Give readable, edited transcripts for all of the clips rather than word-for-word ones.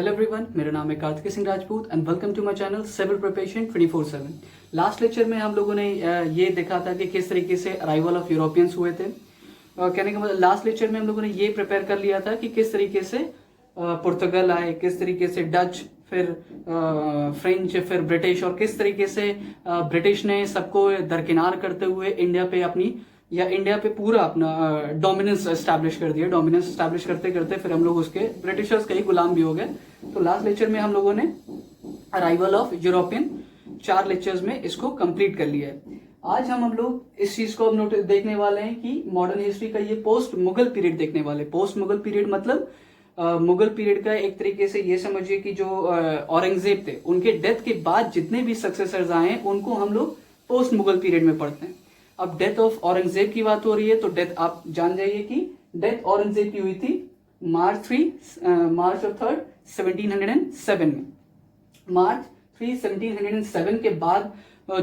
Hello everyone, मेरा नाम है Kartik Singh Rajput and welcome to my channel civil preparation 24/7। Last lecture में हम लोगों ने ये देखा था कि किस तरीके से अराइवल ऑफ यूरोपियंस हुए थे। कहने का मतलब लास्ट लेक्चर में हम लोगों ने ये प्रिपेयर कर लिया था कि किस तरीके से पुर्तगाल आए, किस तरीके से डच, फिर फ्रेंच, फिर ब्रिटिश, और किस तरीके से ब्रिटिश ने सबको दरकिनार करते हुए इंडिया पे पूरा अपना डोमिनेंस एस्टैब्लिश कर दिया। डोमिनेंस एस्टैब्लिश करते करते फिर हम लोग उसके ब्रिटिशर्स के ही गुलाम भी हो गए। तो लास्ट लेक्चर में हम लोगों ने अराइवल ऑफ यूरोपियन 4 लेक्चर्स में इसको कंप्लीट कर लिया है। आज हम लोग इस चीज को अब देखने वाले हैं कि मॉडर्न हिस्ट्री का ये पोस्ट मुगल पीरियड देखने वाले। पोस्ट मुगल पीरियड मतलब मुगल पीरियड का एक तरीके से ये समझिए कि जो औरंगजेब थे उनके डेथ के बाद जितने भी सक्सेसर्स आए उनको हम लोग पोस्ट मुगल पीरियड में पढ़ते हैं। अब डेथ ऑफ औरंगजेब की बात हो रही है तो डेथ आप जान जाइए कि डेथ औरंगजेब की हुई थी मार्च 3 1707 में। मार्च 3 1707 के बाद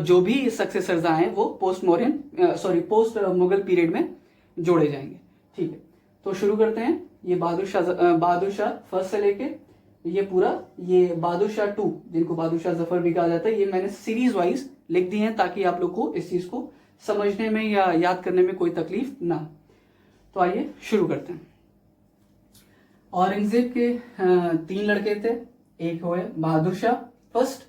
जो भी सक्सेसर्स आए वो पोस्ट मुगल पीरियड में जोड़े जाएंगे। ठीक है, तो शुरू करते हैं। ये बहादुर शाह फर्स्ट से लेके ये बहादुर शाह 2, जिनको बहादुर शाह जफर भी कहा जाता है, ये मैंने सीरीज वाइज लिख दिए हैं ताकि आप लोग को इस चीज को समझने में या याद करने में कोई तकलीफ ना। तो आइए शुरू करते हैं। औरंगजेब के 3 लड़के थे। एक हुए बहादुर शाह फर्स्ट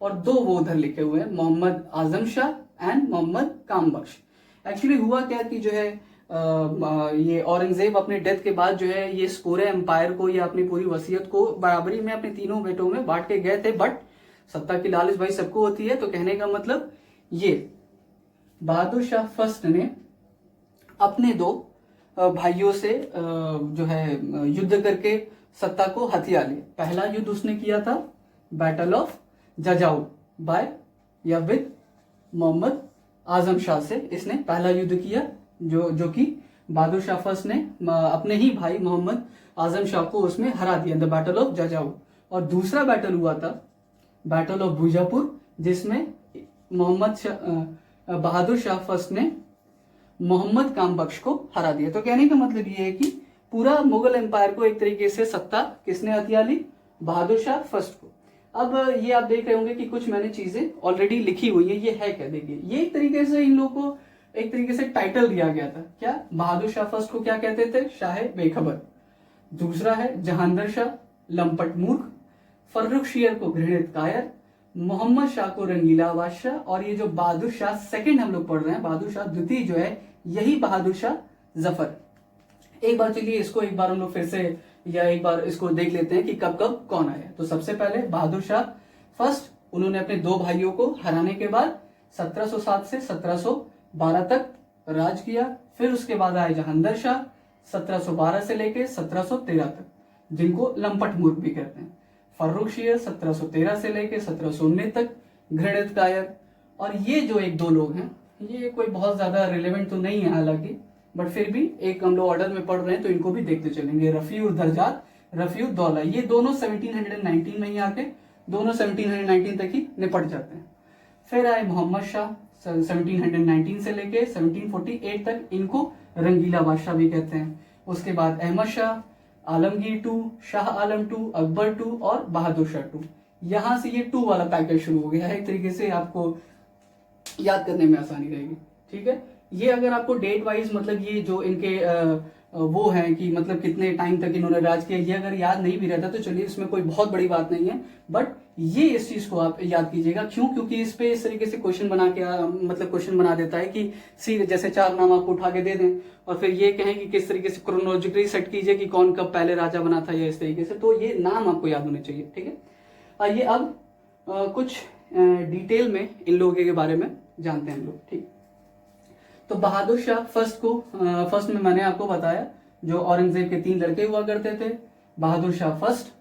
और 2 वो उधर लिखे हुए हैं, मोहम्मद आजम शाह एंड मोहम्मद कामबख्श। एक्चुअली हुआ क्या कि जो है ये औरंगजेब अपने डेथ के बाद जो है ये इस पूरे एम्पायर को या अपनी पूरी वसीयत को बराबरी में अपने तीनों बेटों में बांट के गए थे। बट सत्ता की लालच भाई सबको होती है, तो कहने का मतलब ये बहादुर शाह फर्स्ट ने अपने 2 भाइयों से जो है युद्ध करके सत्ता को हथिया लिया। पहला युद्ध उसने किया था battle of जजाऊ with Mohammad Azam Shah से। इसने पहला युद्ध किया जो कि बहादुर शाह फर्स्ट ने अपने ही भाई मोहम्मद आजम शाह को उसमें हरा दिया, द बैटल ऑफ जजाऊ। और दूसरा बैटल हुआ था बैटल ऑफ बीजापुर, जिसमें बहादुर शाह फर्स्ट ने मोहम्मद कामबख्श को हरा दिया। तो कहने का मतलब ये है कि पूरा मुगल एम्पायर को एक तरीके से सत्ता किसने हथिया ली? बहादुर शाह फर्स्ट को। अब ये आप देख रहे होंगे कि कुछ मैंने चीजें ऑलरेडी लिखी हुई है। ये है क्या? देखिए, ये एक तरीके से इन लोगों को एक तरीके से टाइटल दिया गया था। क्या? बहादुर शाह फर्स्ट को क्या कहते थे? शाह बेखबर। दूसरा है जहांगीर शाह लंपट मूर्ख, फर्रुख शेर को घृणित कायर, मोहम्मद शाह को रंगीला बादशाह, और ये जो बहादुर शाह सेकंड हम लोग पढ़ रहे हैं, बहादुर शाह द्वितीय जो है, यही बहादुर शाह जफर। एक बार चलिए इसको एक बार हम लोग फिर से या एक बार इसको देख लेते हैं कि कब कब कौन आया। तो सबसे पहले बहादुर शाह फर्स्ट, उन्होंने अपने 2 भाइयों को हराने के बाद 1707 से 1712 तक राज किया। फिर उसके बाद आए जहांगीर शाह 1712 से लेके 1713 तक, जिनको लंपट मूर्ख भी कहते हैं। फर्रुख शेर 1713 से लेके 1719 तक, घृणित कायर। और ये जो 1-2 लोग हैं, ये कोई बहुत ज्यादा रिलेवेंट तो नहीं है हालांकि, बट फिर भी एक हम लोग ऑर्डर में पढ़ रहे हैं तो इनको भी देखते चलेंगे। रफीउल दर्जात, रफीउल दौला, ये दोनों 1719 में ही आके दोनों 1719 तक ही निपट जाते हैं। फिर आए मोहम्मद शाह 1719 से लेके 1748 तक, इनको रंगीला बादशाह भी कहते हैं। उसके बाद अहमद शाह, आलमगीर 2, शाह आलम 2, अकबर 2 और बहादुर शाह 2। यहां से ये 2 वाला पैकेज शुरू हो गया है। एक तरीके से आपको याद करने में आसानी रहेगी। ठीक है, ये अगर आपको डेट वाइज मतलब ये जो इनके वो हैं कि मतलब कितने टाइम तक इन्होंने राज किया, ये अगर याद नहीं भी रहता तो चलिए इसमें कोई बहुत बड़ी बात नहीं है। बट ये इस चीज को आप याद कीजिएगा। क्यों? क्योंकि इस पे इस तरीके से क्वेश्चन बना देता है कि सीधे जैसे 4 नाम आपको उठा के दे दें और फिर ये कहें कि किस तरीके से क्रोनोलॉजिकली सेट कीजिए कि कौन कब पहले राजा बना था या इस तरीके से। तो ये नाम आपको याद होने चाहिए। ठीक है, आइए अब कुछ डिटेल में इन लोगों के बारे में जानते हैं हम लोग। ठीक, तो बहादुर शाह फर्स्ट में मैंने आपको बताया जो औरंगजेब के 3 लड़के हुआ करते थे, बहादुर शाह फर्स्ट,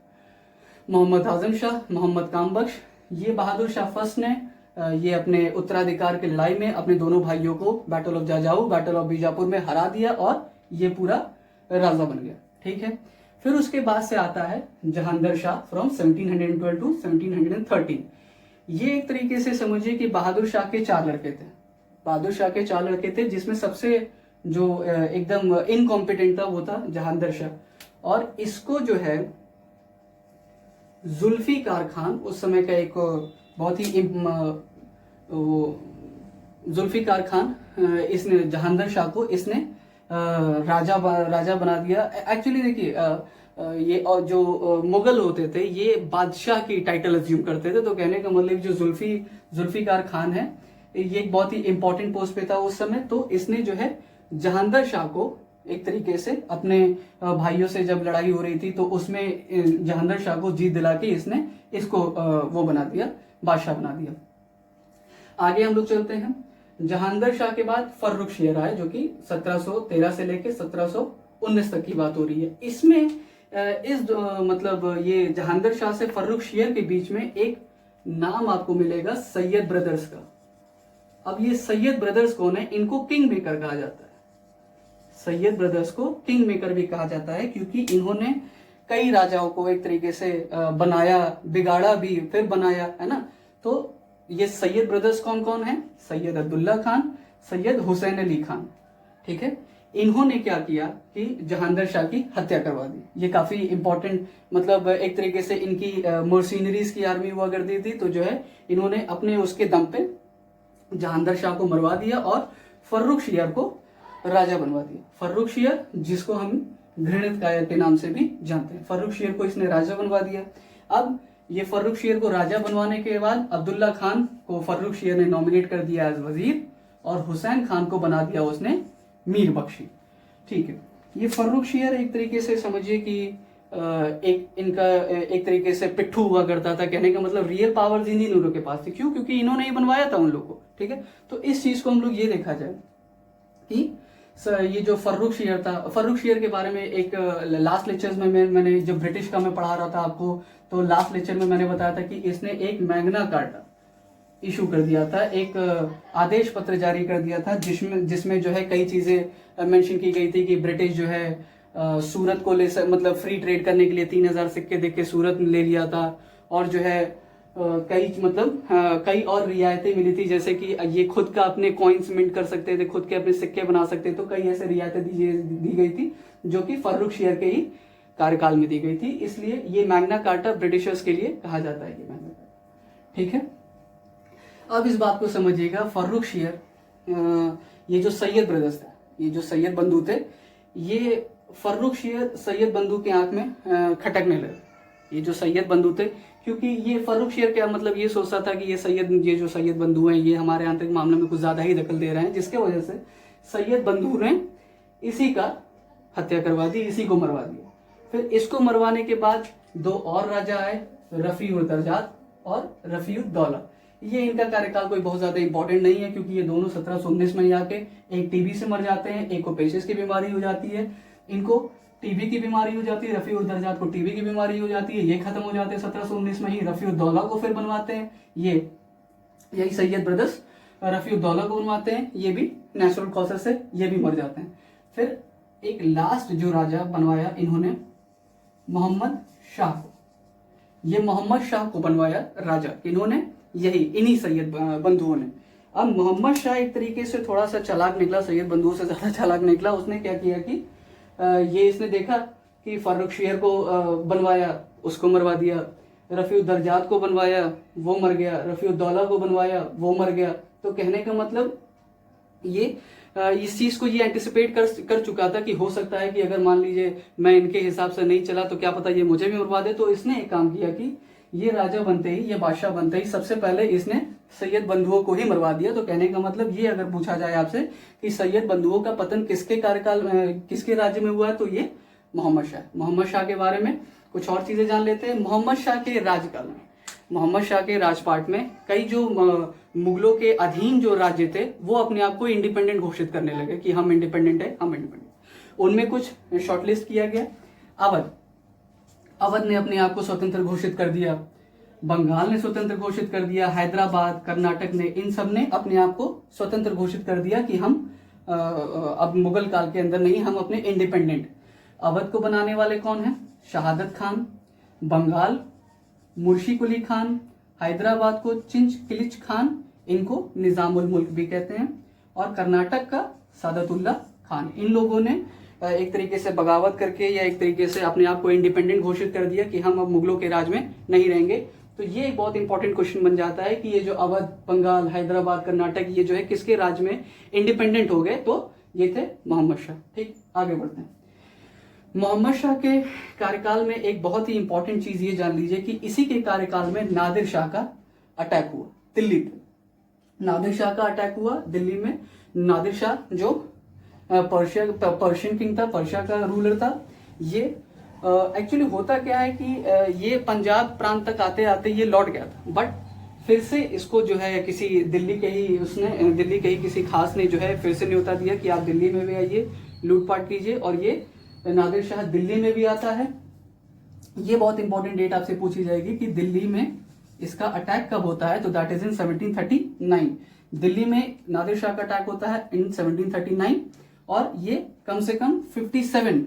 मोहम्मद आजम शाह, मोहम्मद कामबख्श। ये बहादुर शाह फर्स्ट ने ये अपने उत्तराधिकार की लड़ाई में अपने दोनों भाइयों को battle of Jajau, battle of Bijapur में हरा दिया और ये पूरा राजा बन गया। ठीक है, फिर उसके बाद से आता है जहांगीर शाह फ्रॉम 1712 टू 1713। ये एक तरीके से समझिए कि बहादुर शाह के 4 लड़के थे। बहादुर शाह के 4 लड़के थे, जिसमें सबसे जो एकदम इनकॉम्पिटेंट था वो था जहांगीर शाह। और इसको जो है जुल्फिकार खान, उस समय का एक बहुत ही जुल्फिकार खान, इसने जहांगीर शाह को इसने राजा बना दिया। एक्चुअली देखिए ये और जो मुगल होते थे ये बादशाह की टाइटल अज्यूम करते थे, तो कहने का मतलब जो जुल्फिकार खान है ये एक बहुत ही इंपॉर्टेंट पोस्ट पे था उस समय। तो इसने जो है जहांगीर शाह को एक तरीके से अपने भाइयों से जब लड़ाई हो रही थी तो उसमें जहांगीर शाह को जीत दिला के इसने इसको वो बना दिया, बादशाह बना दिया। आगे हम लोग चलते हैं। जहांगीर शाह के बाद फर्रुखशियर आए, जो कि 1713 से लेके 1719 तक की बात हो रही है। इसमें मतलब ये जहांगीर शाह से फर्रुखशियर के बीच में एक नाम आपको मिलेगा सैयद ब्रदर्स का। अब ये सैयद ब्रदर्स कौन है? इनको किंग मेकर कहा जाता है। सैयद ब्रदर्स को किंग मेकर भी कहा जाता है क्योंकि इन्होंने कई राजाओं को एक तरीके से बनाया, बिगाड़ा भी, फिर बनाया, है ना। तो ये सैयद ब्रदर्स कौन कौन है? सैयद अब्दुल्ला खान, सैयद हुसैन अली खान, ठीक है। इन्होंने क्या किया कि जहांगीर शाह की हत्या करवा दी। ये काफी इंपॉर्टेंट, मतलब एक तरीके से इनकी मर्सिनरीज की आर्मी हुआ करती थी, तो जो है इन्होंने अपने उसके दम पे जहांगीर शाह को मरवा दिया और फर्रुखशियर को राजा बनवा दिया। फर्रुखशियर, जिसको हम घृणित कायर के नाम से भी जानते हैं, फर्रुखशियर को इसने राजा बनवा दिया। अब ये फर्रुखशियर को राजा बनवाने के बाद अब्दुल्ला खान को फर्रुखशियर ने नॉमिनेट कर दिया एज वजीर और हुसैन खान को बना दिया उसने मीर बख्शी, ठीक है। ये फर्रुखशियर एक तरीके से समझिए कि इनका एक तरीके से पिट्ठू हुआ करता था। कहने का मतलब रियल पावर्स इन लोगों के पास थी। क्यों? क्योंकि इन्होंने ही बनवाया था उन लोगों को, ठीक है। तो इस चीज को हम लोग ये देखा जाए कि ये जो फर्रुखशियर था, फर्रुखशियर के बारे में एक लास्ट लेक्चर्स में मैंने जब ब्रिटिश का मैं पढ़ा रहा था आपको, तो लास्ट लेक्चर में मैंने बताया था कि इसने एक मैग्ना कार्टा इशू कर दिया था, एक आदेश पत्र जारी कर दिया था जिसमें जो है कई चीजें मेंशन की गई थी कि ब्रिटिश जो है सूरत को मतलब फ्री ट्रेड करने के लिए 3000 सिक्के देके के सूरत ले लिया था, और जो है कई और रियायतें मिली थी, जैसे कि ये खुद का अपने कॉइन्स मिंट कर सकते थे, खुद के अपने सिक्के बना सकते थे। तो कई ऐसे रियायतें दी गई थी जो कि फर्रुखशियर के ही कार्यकाल में दी गई थी। इसलिए ये मैग्ना कार्टा ब्रिटिशर्स के लिए कहा जाता है, ये मैग्ना कार्टा, ठीक है। अब इस बात को समझिएगा, फर्रुखशियर, ये जो सैयद ब्रदर्स थे, ये जो सैयद बंधु थे, ये फर्रुखशियर सैयद बंधु के आंख में खटकने लगे। ये जो सैयद बंधु थे, क्योंकि ये फर्रुखशियर क्या मतलब ये सोचता था कि ये जो सैयद बंधु हैं ये हमारे आंतरिक मामले में कुछ ज्यादा ही दखल दे रहे हैं, जिसके वजह से सैयद बंधु ने इसी का हत्या करवा दी, इसी को मरवा दिया। फिर इसको मरवाने के बाद दो और राजा आए, रफी-उद-दरजात और रफी-उद-दौला। ये इनका कार्यकाल कोई बहुत ज्यादा इंपॉर्टेंट नहीं है क्योंकि ये दोनों 1719 में आके एक टीबी से मर जाते हैं, एक को पेशिस की बीमारी हो जाती है, इनको टीबी की बीमारी हो जाती है, रफी-उद-दरजात को टीबी की बीमारी हो जाती है, ये खत्म हो जाते हैं 1719 में ही। रफी-उद-दौला को फिर बनवाते हैं, यही सैयद ब्रदर्स रफी-उद-दौला को बनवाते हैं, ये भी नेचुरल कॉजेस से ये भी मर जाते हैं। फिर एक लास्ट जो राजा बनवाया इन्होंने मोहम्मद शाह को, ये मोहम्मद शाह को बनवाया राजा इन्होंने, इन्हीं सैयद बंधुओं ने। अब मोहम्मद शाह एक तरीके से थोड़ा सा चालाक निकला, सैयद बंधुओं से ज्यादा चालाक निकला। उसने क्या किया कि ये इसने देखा कि फर्रुखशियर को बनवाया, उसको मरवा दिया, रफी-उद-दरजात को बनवाया, वो मर गया, रफी-उद-दौला को बनवाया, वो मर गया। तो कहने का मतलब ये इस चीज को ये एंटिसिपेट कर चुका था कि हो सकता है कि अगर मान लीजिए मैं इनके हिसाब से नहीं चला तो क्या पता ये मुझे भी मरवा दे। तो इसने एक काम किया कि ये राजा बनते ही, ये बादशाह बनते ही सबसे पहले इसने सैयद बंधुओं को ही मरवा दिया। तो कहने का मतलब ये अगर पूछा जाए आपसे कि सैयद बंधुओं का पतन किसके कार्यकाल में, किसके राज्य में हुआ है, तो ये मोहम्मद शाह के बारे में कुछ और चीजें जान लेते हैं। मोहम्मद शाह के राजकाल में, मोहम्मद शाह के राजपाट में कई जो मुगलों के अधीन जो राज्य थे वो अपने आप को इंडिपेंडेंट घोषित करने लगे कि हम इंडिपेंडेंट है, हम इंडिपेंडेंट। उनमें कुछ शॉर्टलिस्ट किया गया। अवध ने अपने आप को स्वतंत्र घोषित कर दिया, बंगाल ने स्वतंत्र घोषित कर दिया, हैदराबाद, कर्नाटक ने, इन सब ने अपने आप को स्वतंत्र घोषित कर दिया कि हम अब मुगल काल के अंदर नहीं, हम अपने इंडिपेंडेंट। अवध को बनाने वाले कौन है? शहादत खान। बंगाल मुर्शी कुली खान, हैदराबाद को चिंच किलिच खान, इनको निजामुल मुल्क भी कहते हैं, और कर्नाटक का सादतुल्ला खान। इन लोगों ने एक तरीके से बगावत करके या एक तरीके से अपने आप को इंडिपेंडेंट घोषित कर दिया कि हम अब मुगलों के राज में नहीं रहेंगे। तो ये एक बहुत इंपॉर्टेंट क्वेश्चन बन जाता है कि ये जो अवध, बंगाल, हैदराबाद, कर्नाटक, ये जो है किसके राज में इंडिपेंडेंट हो गए? तो ये थे मोहम्मद शाह। ठीक, आगे बढ़ते हैं। मोहम्मद शाह के कार्यकाल में एक बहुत ही इंपॉर्टेंट चीज ये जान लीजिए कि इसी के कार्यकाल में नादिर शाह का अटैक हुआ दिल्ली पे। नादिर शाह का अटैक हुआ दिल्ली में। नादिर शाह जो पर्शियन किंग था, पर्शिया का रूलर था। ये एक्चुअली होता क्या है कि ये पंजाब प्रांत तक आते आते ये लौट गया था, बट फिर से इसको जो है किसी दिल्ली के ही किसी खास ने जो है फिर से न्योता दिया कि आप दिल्ली में भी आइए, लूटपाट कीजिए। और ये नादिर शाह दिल्ली में भी आता है। ये बहुत इंपॉर्टेंट डेट आपसे पूछी जाएगी कि दिल्ली में इसका अटैक कब होता है, तो दैट इज इन 1739। दिल्ली में नादिर शाह का अटैक होता है इन 1739 और ये कम से कम 57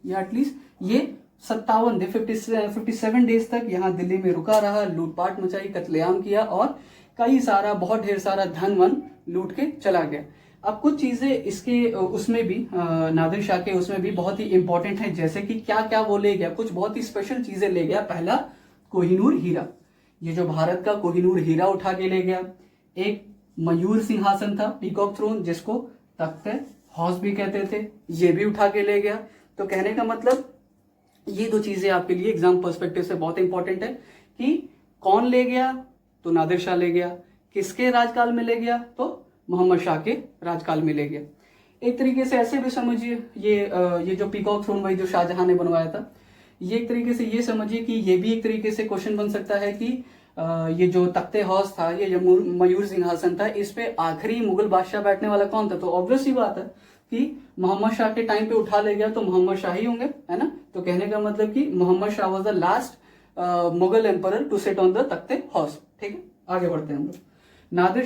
या एटलीस्ट ये 57 डेज तक यहाँ दिल्ली में रुका रहा, लूटपाट मचाई, कत्लेआम किया और कई सारा बहुत ढेर सारा धन वन लूट के चला गया। अब कुछ चीजें इसके उसमें भी नादिर शाह के उसमें भी बहुत ही इंपॉर्टेंट है, जैसे कि क्या क्या वो ले गया, कुछ बहुत ही स्पेशल चीजें ले गया। पहला, कोहिनूर हीरा, ये जो भारत का कोहिनूर हीरा उठा के ले गया। एक मयूर सिंहासन था, पीकॉक थ्रोन, जिसको तख्त हौस भी कहते थे, ये भी उठा के ले गया। तो कहने का मतलब ये दो चीजें आपके लिए एग्जाम पर्सपेक्टिव से बहुत इंपॉर्टेंट है कि कौन ले गया, तो नादिर शाह ले गया। किसके राजकाल में ले गया, तो मोहम्मद शाह के राजकाल में ले गया। एक तरीके से ऐसे भी समझिए ये जो पीकॉक थ्रोन वही जो शाहजहां ने बनवाया था, ये एक तरीके से ये समझिए कि ये भी एक तरीके से क्वेश्चन बन सकता है कि ये जो तख्ते हौस था, ये जो मयूर सिंहासन था, इस पे आखिरी मुगल बादशाह बैठने वाला कौन था? तो ऑब्वियस ही बात है कि मोहम्मद शाह के टाइम पे उठा ले गया तो मोहम्मद शाह ही होंगे, है ना। तो कहने का मतलब कि Mohammad Shah was the last Mughal emperor to sit on the तख्ते हौस। ठीक है, आगे बढ़ते हैं हम लोग। नादिर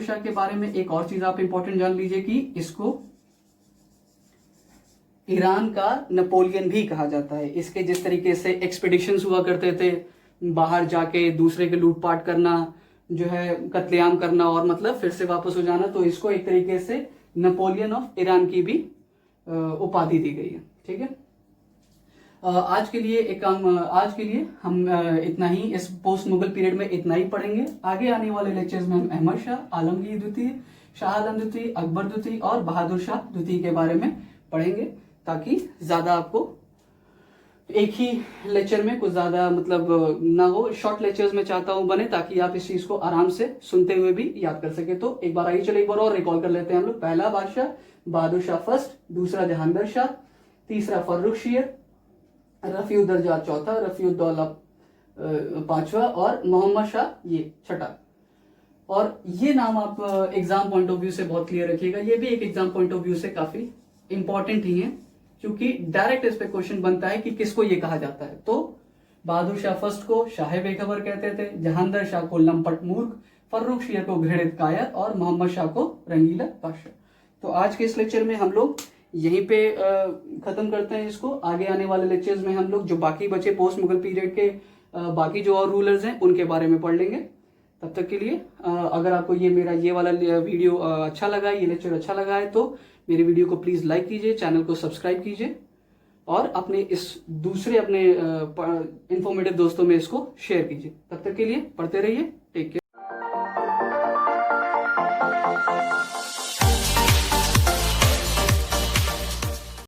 शाह के बारे में एक और चीज आप इंपॉर्टेंट जान लीजिए कि इसको ईरान का नेपोलियन भी कहा जाता है। इसके जिस तरीके से एक्सपेडिशंस हुआ करते थे, बाहर जाके दूसरे के लूटपाट करना, जो है कत्लेआम करना और मतलब फिर से वापस हो जाना, तो इसको एक तरीके से नेपोलियन ऑफ ईरान की भी उपाधि दी गई है। ठीक है, आज के लिए हम इतना ही, इस पोस्ट मुगल पीरियड में इतना ही पढ़ेंगे। आगे आने वाले लेक्चर्स में हम अहमद शाह, आलमगीर द्वितीय, शाह आलम द्वितीय, अकबर द्वितीय और बहादुर शाह द्वितीय के बारे में पढ़ेंगे, ताकि ज्यादा आपको एक ही लेक्चर में कुछ ज्यादा मतलब ना हो। शॉर्ट लेक्चर्स में चाहता हूं बने, ताकि आप इस चीज को आराम से सुनते हुए भी याद कर सके। तो एक बार आइए, चलो एक बार और रिकॉल कर लेते हैं हम लोग। पहला बादशाह बहादुर शाह फर्स्ट, दूसरा जहांगीर शाह, तीसरा फर्रुखशियर, रफीउद्दौला चौथा, रफीउद्दौला पांचवा और मोहम्मद शाह ये छठा। और ये नाम आप एग्जाम पॉइंट ऑफ व्यू से बहुत क्लियर रखिएगा, ये भी एक एग्जाम पॉइंट ऑफ व्यू से काफी इंपॉर्टेंट ही है, क्योंकि डायरेक्ट इस पे क्वेश्चन बनता है कि किसको ये कहा जाता है। तो बहादुर शाह फर्स्ट को शाह बेखबर कहते थे, जहांगीर शाह को लंपट मूर्ख, फर्रुखशियर को घृणित कायर और मोहम्मद शाह को रंगीला बादशाह। तो आज के इस लेक्चर में हम लोग यहीं पे खत्म करते हैं इसको। आगे आने वाले लेक्चर्स में हम लोग जो बाकी बचे पोस्ट मुगल पीरियड के बाकी जो और रूलर्स हैं उनके बारे में पढ़ लेंगे। तब तक के लिए अगर आपको ये वाला वीडियो अच्छा लगा, ये लेक्चर अच्छा लगा है, तो मेरे वीडियो को प्लीज लाइक कीजिए, चैनल को सब्सक्राइब कीजिए और अपने इस दूसरे अपने इंफॉर्मेटिव दोस्तों में इसको शेयर कीजिए। तब तक के लिए पढ़ते रहिए, टेक केयर।